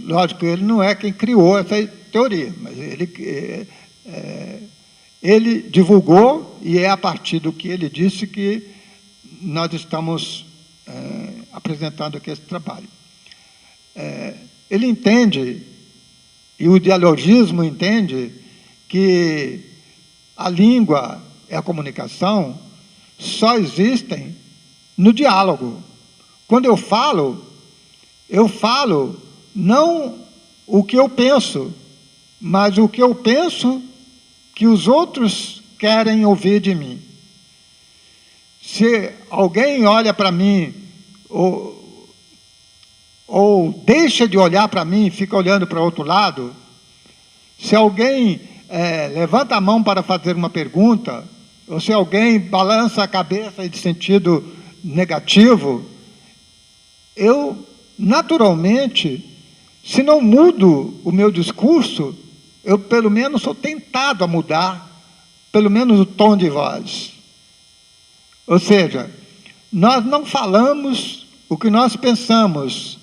Lógico, ele não é quem criou essa teoria, mas ele divulgou, e é a partir do que ele disse que nós estamos apresentando aqui esse trabalho. Ele entende, e o dialogismo entende, que a língua e a comunicação só existem no diálogo. Quando eu falo não o que eu penso, mas o que eu penso que os outros querem ouvir de mim. Se alguém olha para mim, ou deixa de olhar para mim e fica olhando para o outro lado, se alguém levanta a mão para fazer uma pergunta, ou se alguém balança a cabeça em sentido negativo, eu, naturalmente, se não mudo o meu discurso, eu, pelo menos, sou tentado a mudar, pelo menos, o tom de voz. Ou seja, nós não falamos o que nós pensamos,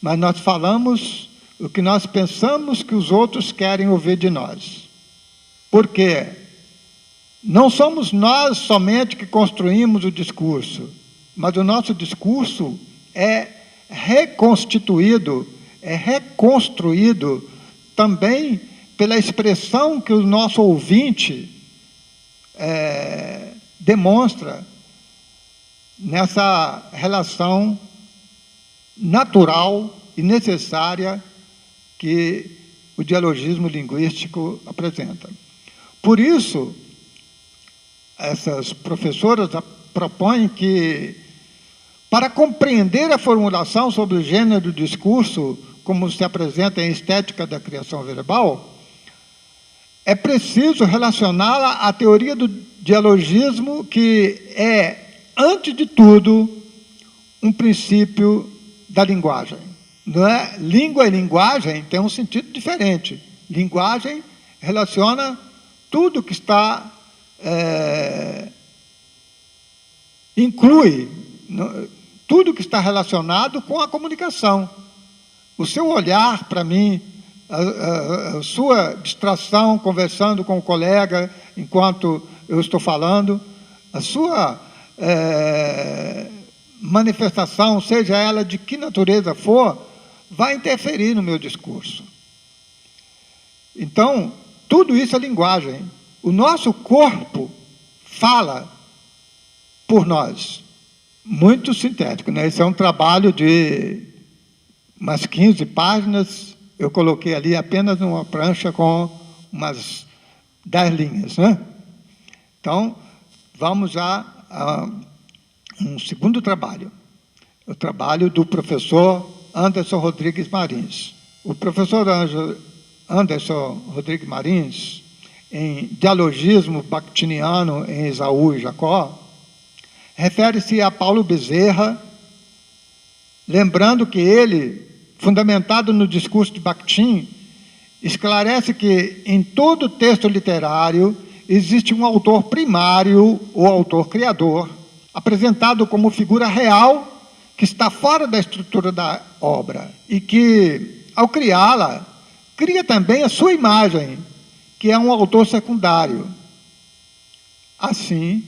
mas nós falamos o que nós pensamos que os outros querem ouvir de nós. Por quê? Não somos nós somente que construímos o discurso, mas o nosso discurso é reconstituído, é reconstruído também pela expressão que o nosso ouvinte demonstra nessa relação natural e necessária que o dialogismo linguístico apresenta. Por isso, essas professoras propõem que, para compreender a formulação sobre o gênero do discurso, como se apresenta em Estética da Criação Verbal, é preciso relacioná-la à teoria do dialogismo, que é, antes de tudo, um princípio da linguagem. Não é? Língua e linguagem têm um sentido diferente. Linguagem relaciona tudo que está... inclui tudo que está relacionado com a comunicação. O seu olhar para mim, a sua distração conversando com o colega enquanto eu estou falando, a sua manifestação, seja ela de que natureza for, vai interferir no meu discurso. Então, tudo isso é linguagem. O nosso corpo fala por nós. Muito sintético, né? Esse é um trabalho de umas 15 páginas. Eu coloquei ali apenas uma prancha com umas 10 linhas, né? Então, vamos a um segundo trabalho. O trabalho do professor Anderson Rodrigues Marins. O professor Anderson Rodrigues Marins, em Dialogismo Bakhtiniano em Esaú e Jacó, refere-se a Paulo Bezerra, lembrando que ele, fundamentado no discurso de Bakhtin, esclarece que em todo texto literário existe um autor primário ou autor criador, apresentado como figura real que está fora da estrutura da obra e que, ao criá-la, cria também a sua imagem, que é um autor secundário. Assim,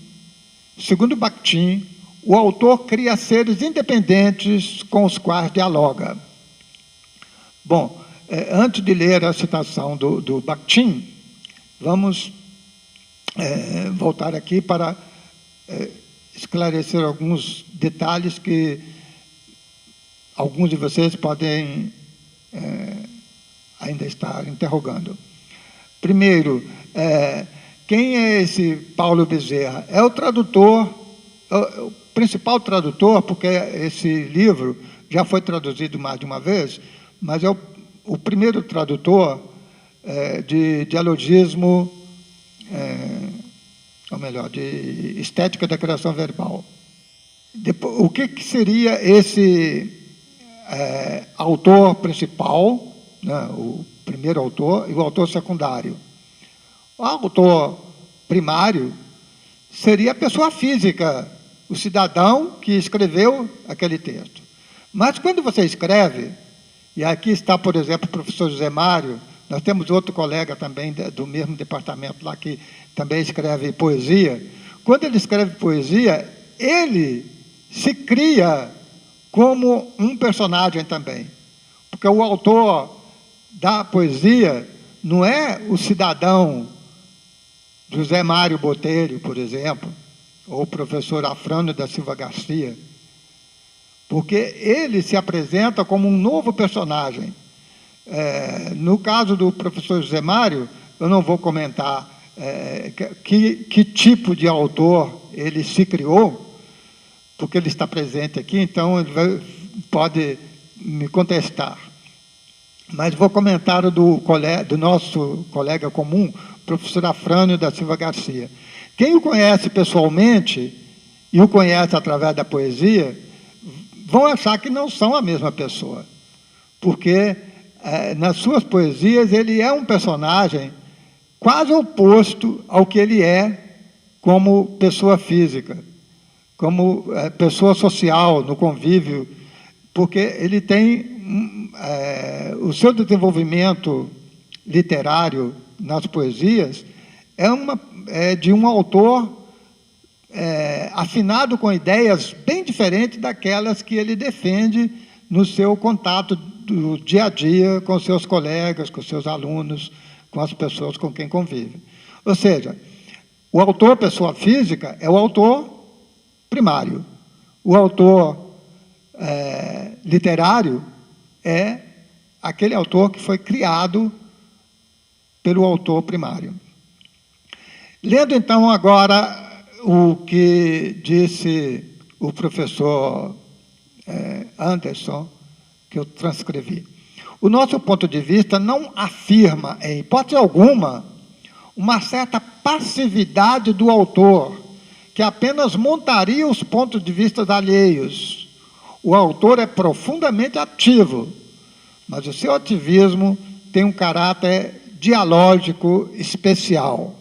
segundo Bakhtin, o autor cria seres independentes com os quais dialoga. Bom, antes de ler a citação do Bakhtin, vamos voltar aqui para esclarecer alguns detalhes que alguns de vocês podem ainda estar interrogando. Primeiro, quem é esse Paulo Bezerra? É o tradutor, o principal tradutor, porque esse livro já foi traduzido mais de uma vez, mas é o primeiro tradutor de dialogismo, ou melhor, de Estética da Criação Verbal. Depois, o que seria esse autor principal, né, o primeiro autor, e o autor secundário? O autor primário seria a pessoa física, o cidadão que escreveu aquele texto. Mas quando você escreve, E aqui está, por exemplo, o professor José Mário. Nós temos outro colega também do mesmo departamento lá que também escreve poesia. Quando ele escreve poesia, ele se cria como um personagem também. Porque o autor da poesia não é o cidadão José Mário Botelho, por exemplo, ou o professor Afrânio da Silva Garcia, porque ele se apresenta como um novo personagem. No caso do professor José Mário, eu não vou comentar que tipo de autor ele se criou, porque ele está presente aqui, então ele pode me contestar. Mas vou comentar do nosso colega comum, professor Afrânio da Silva Garcia. Quem o conhece pessoalmente e o conhece através da poesia, vão achar que não são a mesma pessoa, porque nas suas poesias ele é um personagem quase oposto ao que ele é como pessoa física, como pessoa social, no convívio, porque ele tem o seu desenvolvimento literário nas poesias é de um autor afinado com ideias bem diferentes daquelas que ele defende no seu contato do dia a dia com seus colegas, com seus alunos, com as pessoas com quem convive. Ou seja, o autor pessoa física é o autor primário. O autor literário é aquele autor que foi criado pelo autor primário. Lendo, então, agora o que disse o professor Anderson, que eu transcrevi. O nosso ponto de vista não afirma, em hipótese alguma, uma certa passividade do autor, que apenas montaria os pontos de vista alheios. O autor é profundamente ativo, mas o seu ativismo tem um caráter dialógico especial.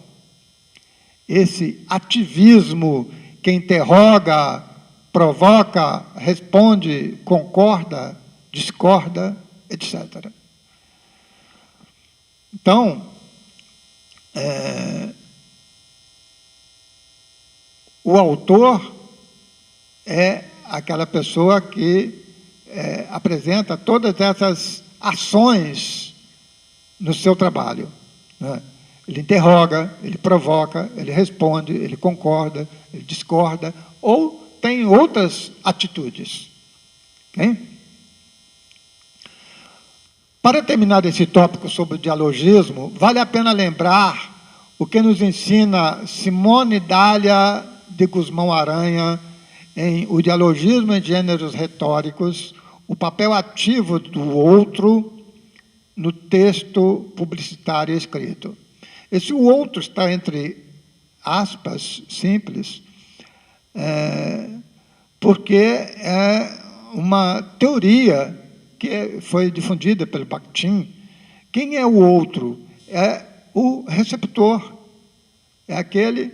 Esse ativismo que interroga, provoca, responde, concorda, discorda, etc. Então, o autor é aquela pessoa que apresenta todas essas ações no seu trabalho, né? Ele interroga, ele provoca, ele responde, ele concorda, ele discorda, ou tem outras atitudes. Okay? Para terminar esse tópico sobre o dialogismo, vale a pena lembrar o que nos ensina Simone Dália de Guzmão Aranha em O Dialogismo em Gêneros Retóricos, o papel ativo do outro no texto publicitário escrito. Esse outro está entre aspas simples, porque é uma teoria que foi difundida pelo Bakhtin. Quem é o outro? É o receptor, é aquele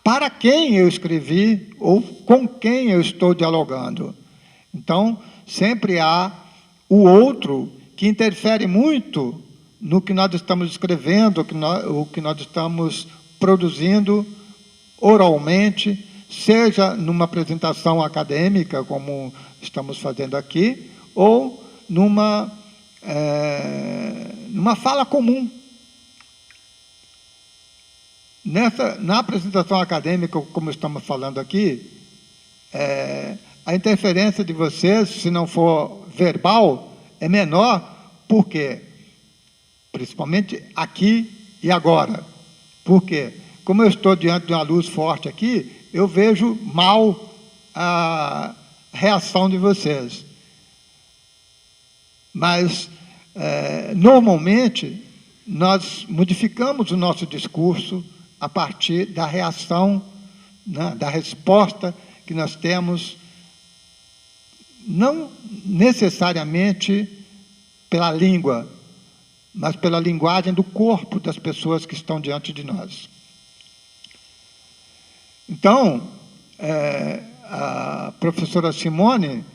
para quem eu escrevi ou com quem eu estou dialogando. Então, sempre há o outro que interfere muito no que nós estamos escrevendo, o que nós estamos produzindo oralmente, seja numa apresentação acadêmica, como estamos fazendo aqui, ou numa fala comum. Na apresentação acadêmica, como estamos falando aqui, a interferência de vocês, se não for verbal, é menor, por quê? Principalmente aqui e agora. Por quê? Como eu estou diante de uma luz forte aqui, eu vejo mal a reação de vocês. Mas, normalmente, nós modificamos o nosso discurso a partir da reação, né, da resposta que nós temos, não necessariamente pela língua, mas pela linguagem do corpo das pessoas que estão diante de nós. Então, a professora Simone,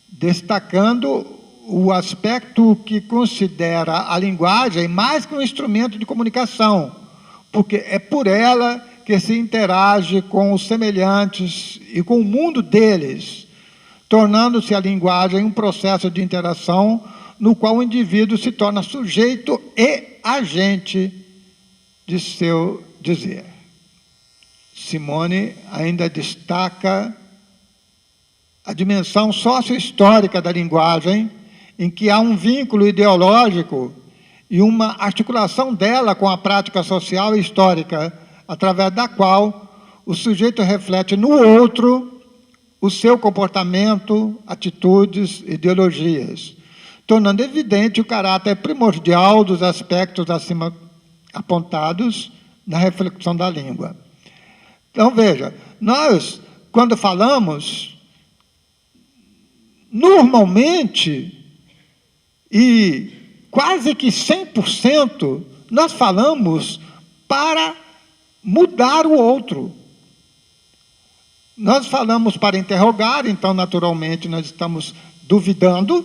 destacando o aspecto que considera a linguagem mais que um instrumento de comunicação, porque é por ela que se interage com os semelhantes e com o mundo deles, tornando-se a linguagem um processo de interação no qual o indivíduo se torna sujeito e agente de seu dizer. Simone ainda destaca a dimensão sócio-histórica da linguagem, em que há um vínculo ideológico e uma articulação dela com a prática social e histórica, através da qual o sujeito reflete no outro o seu comportamento, atitudes, ideologias, tornando evidente o caráter primordial dos aspectos acima apontados na reflexão da língua. Então, veja, nós, quando falamos, normalmente, e quase que 100%, nós falamos para mudar o outro. Nós falamos para interrogar, então, naturalmente, nós estamos duvidando.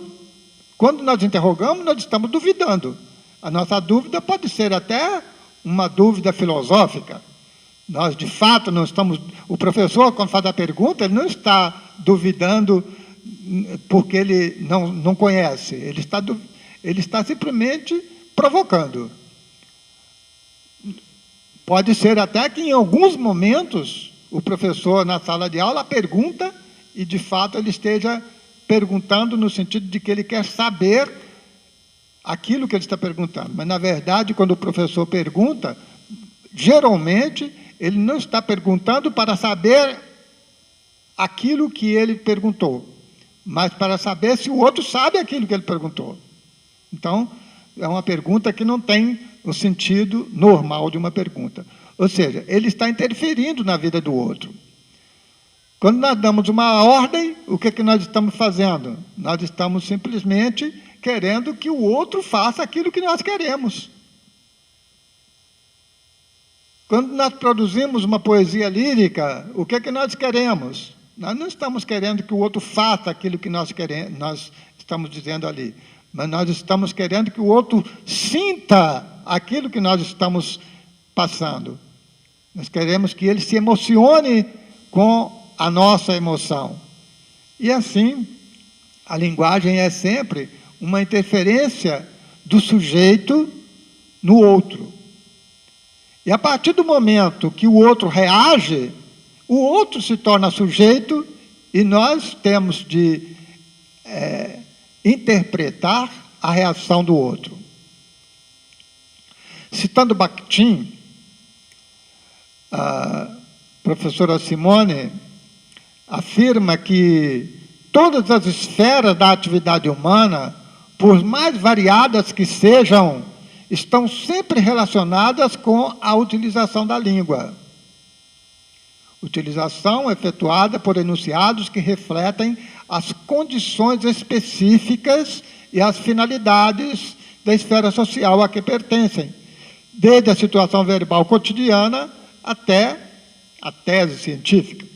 Quando nós interrogamos, nós estamos duvidando. A nossa dúvida pode ser até uma dúvida filosófica. Nós, de fato, não estamos... O professor, quando faz a pergunta, ele não está duvidando porque ele não conhece. Ele está simplesmente provocando. Pode ser até que, em alguns momentos, o professor, na sala de aula, pergunta e, de fato, ele esteja perguntando no sentido de que ele quer saber aquilo que ele está perguntando. Mas, na verdade, quando o professor pergunta, geralmente, ele não está perguntando para saber aquilo que ele perguntou, mas para saber se o outro sabe aquilo que ele perguntou. Então, é uma pergunta que não tem o sentido normal de uma pergunta. Ou seja, ele está interferindo na vida do outro. Quando nós damos uma ordem, o que é que nós estamos fazendo? Nós estamos simplesmente querendo que o outro faça aquilo que nós queremos. Quando nós produzimos uma poesia lírica, o que é que nós queremos? Nós não estamos querendo que o outro faça aquilo que nós queremos, nós estamos dizendo ali, mas nós estamos querendo que o outro sinta aquilo que nós estamos passando. Nós queremos que ele se emocione com a nossa emoção. E assim, a linguagem é sempre uma interferência do sujeito no outro. E a partir do momento que o outro reage, o outro se torna sujeito e nós temos de interpretar a reação do outro. Citando Bakhtin, a professora Simone afirma que todas as esferas da atividade humana, por mais variadas que sejam, estão sempre relacionadas com a utilização da língua. Utilização efetuada por enunciados que refletem as condições específicas e as finalidades da esfera social a que pertencem, desde a situação verbal cotidiana até a tese científica.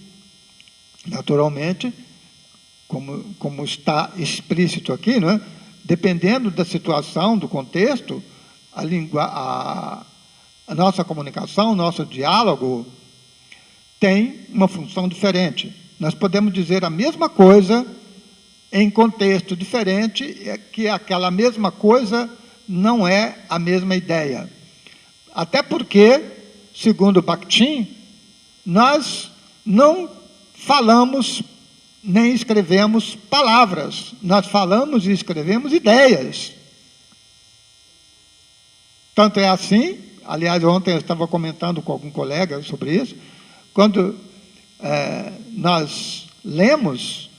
Naturalmente, como está explícito aqui, não é? Dependendo da situação, do contexto, a nossa comunicação, o nosso diálogo tem uma função diferente. Nós podemos dizer a mesma coisa em contexto diferente, que aquela mesma coisa não é a mesma ideia. Até porque, segundo Bakhtin, nós não falamos nem escrevemos palavras, nós falamos e escrevemos ideias. Tanto é assim, aliás, ontem eu estava comentando com algum colega sobre isso, quando nós lemos,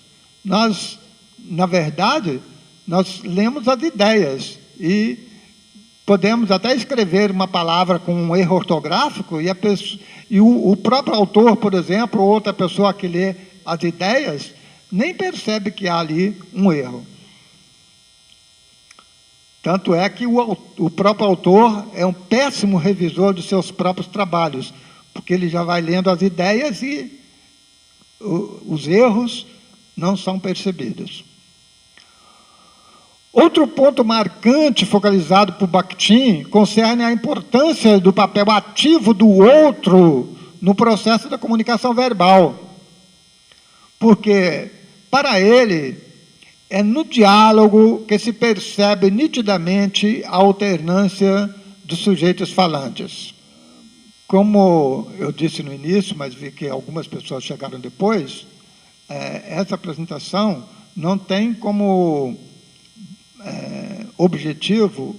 na verdade, nós lemos as ideias e podemos até escrever uma palavra com um erro ortográfico e o próprio autor, por exemplo, ou outra pessoa que lê as ideias, nem percebe que há ali um erro. Tanto é que o próprio autor é um péssimo revisor dos seus próprios trabalhos, porque ele já vai lendo as ideias e os erros não são percebidos. Outro ponto marcante focalizado por Bakhtin concerne a importância do papel ativo do outro no processo da comunicação verbal. Porque, para ele, é no diálogo que se percebe nitidamente a alternância dos sujeitos falantes. Como eu disse no início, mas vi que algumas pessoas chegaram depois, essa apresentação não tem como objetivo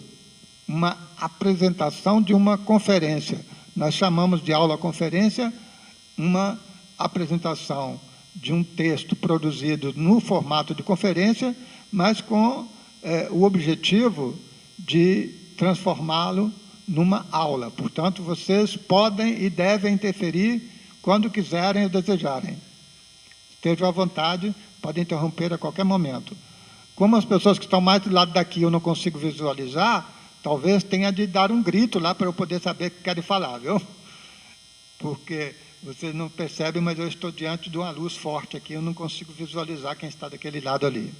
uma apresentação de uma conferência. Nós chamamos de aula-conferência uma apresentação de um texto produzido no formato de conferência, mas com o objetivo de transformá-lo numa aula. Portanto, vocês podem e devem interferir quando quiserem ou desejarem. Estejam à vontade, podem interromper a qualquer momento. Como as pessoas que estão mais do lado daqui eu não consigo visualizar, talvez tenha de dar um grito lá para eu poder saber o que querem falar, viu? Porque vocês não percebem, mas eu estou diante de uma luz forte aqui, eu não consigo visualizar quem está daquele lado ali.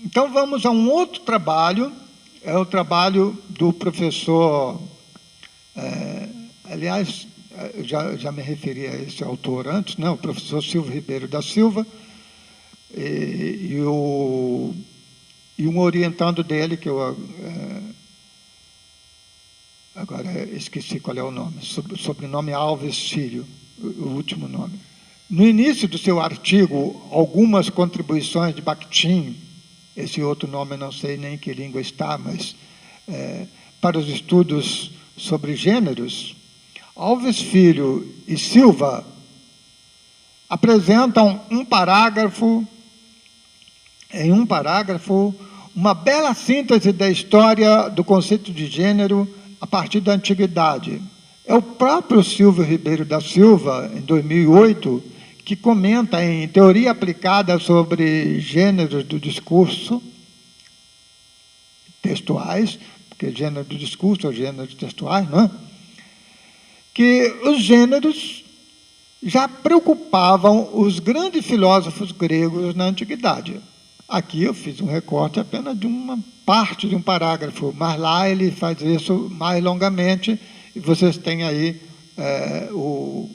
Então, vamos a um outro trabalho, é o trabalho do professor, aliás, eu já me referi a esse autor antes, né, o professor Silvio Ribeiro da Silva, e um orientando dele, que eu agora esqueci qual é o nome, sobrenome Alves Filho, o último nome. No início do seu artigo, algumas contribuições de Bakhtin, esse outro nome eu não sei nem em que língua está, mas para os estudos sobre gêneros, Alves Filho e Silva apresentam em um parágrafo, uma bela síntese da história do conceito de gênero a partir da antiguidade. É o próprio Silvio Ribeiro da Silva, em 2008, que comenta em Teoria Aplicada sobre Gêneros do Discurso, textuais, porque gênero do discurso é gêneros textuais, não é? Que os gêneros já preocupavam os grandes filósofos gregos na antiguidade. Aqui eu fiz um recorte apenas de uma parte de um parágrafo, mas lá ele faz isso mais longamente, e vocês têm aí o